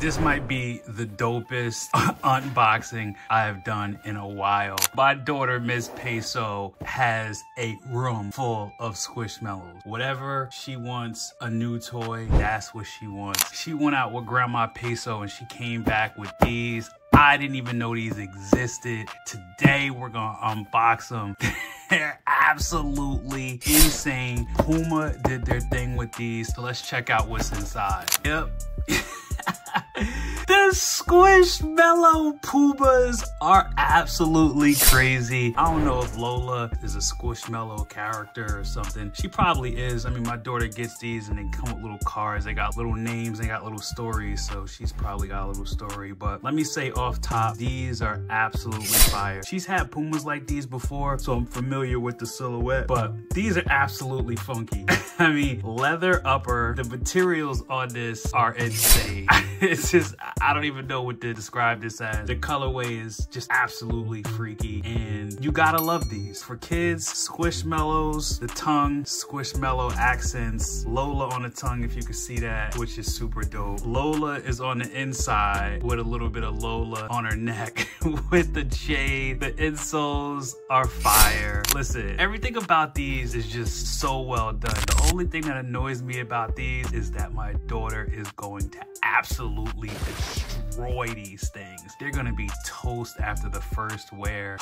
This might be the dopest unboxing I have done in a while. My daughter, Miss Peso, has a room full of Squishmallows. Whatever she wants, a new toy, that's what she wants. She went out with Grandma Peso and she came back with these. I didn't even know these existed. Today, we're gonna unbox them. They're absolutely insane. Puma did their thing with these, so let's check out what's inside. Yep. The Squishmallow Pumas are absolutely crazy. I don't know if Lola is a Squishmallow character or something. She probably is. I mean, my daughter gets these and they come with little cards. They got little names, they got little stories, so she's probably got a little story. But let me say off top, these are absolutely fire. She's had Pumas like these before, so I'm familiar with the silhouette, but these are absolutely funky. I mean, leather upper, the materials on this are insane. It's just, I don't even know what to describe this as. The colorway is just absolutely freaky, and you gotta love these. For kids, Squishmallows, the tongue, Squishmallow accents, Lola on the tongue, if you can see that, which is super dope. Lola is on the inside with a little bit of Lola on her neck with the jade. The insoles are fire. Listen, everything about these is just so well done. The only thing that annoys me about these is that my daughter is going to absolutely destroy these things. They're gonna be toast after the first wear.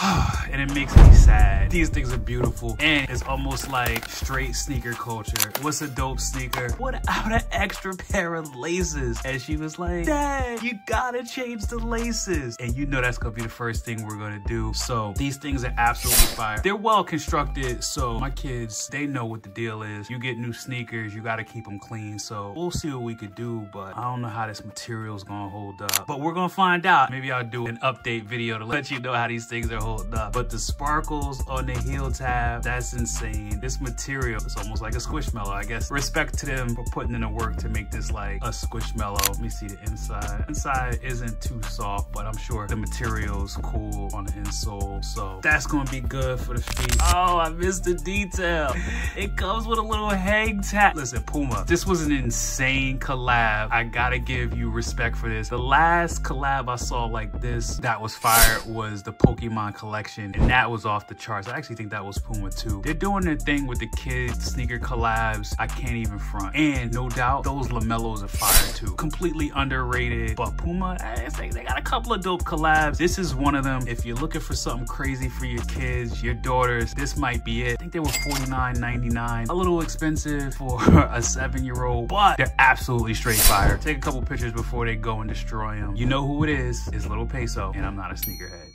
And it makes me sad. These things are beautiful, and it's almost like straight sneaker culture. What's a dope sneaker? Without an extra pair of laces. And she was like, Dad, you gotta change the laces. And you know that's gonna be the first thing we're gonna do. So these things are absolutely fire. They're well constructed, so my kids, they know what the deal is. You get new sneakers, you gotta keep them clean. So we'll see what we could do, but I don't know how this material's gonna hold up. But we're gonna find out. Maybe I'll do an update video to let you know how these things are holding up. But the sparkles on the heel tab, that's insane. This material is almost like a Squishmallow, I guess. Respect to them for putting in the work to make this like a Squishmallow. Let me see the inside. Inside isn't too soft, but I'm sure the material's cool on the insole. So that's gonna be good for the feet. Oh, I missed the detail. It comes with a little hang tag. Listen, Puma, this was an insane collab. I gotta give you respect for this. The last collab I saw like this that was fire was the Pokemon collection, and that was off the charts. I actually think that was Puma too. They're doing their thing with the kids sneaker collabs. I can't even front. And no doubt, those lamellos are fire too. Completely underrated, but Puma, they got a couple of dope collabs. This is one of them. If you're looking for something crazy for your kids, your daughters, this might be it. I think they were $49.99. A little expensive for a 7-year-old, but they're absolutely straight fire. Take a couple pictures before they go and destroy them. You know who it is. It's Little Peso, and I'm not a sneakerhead.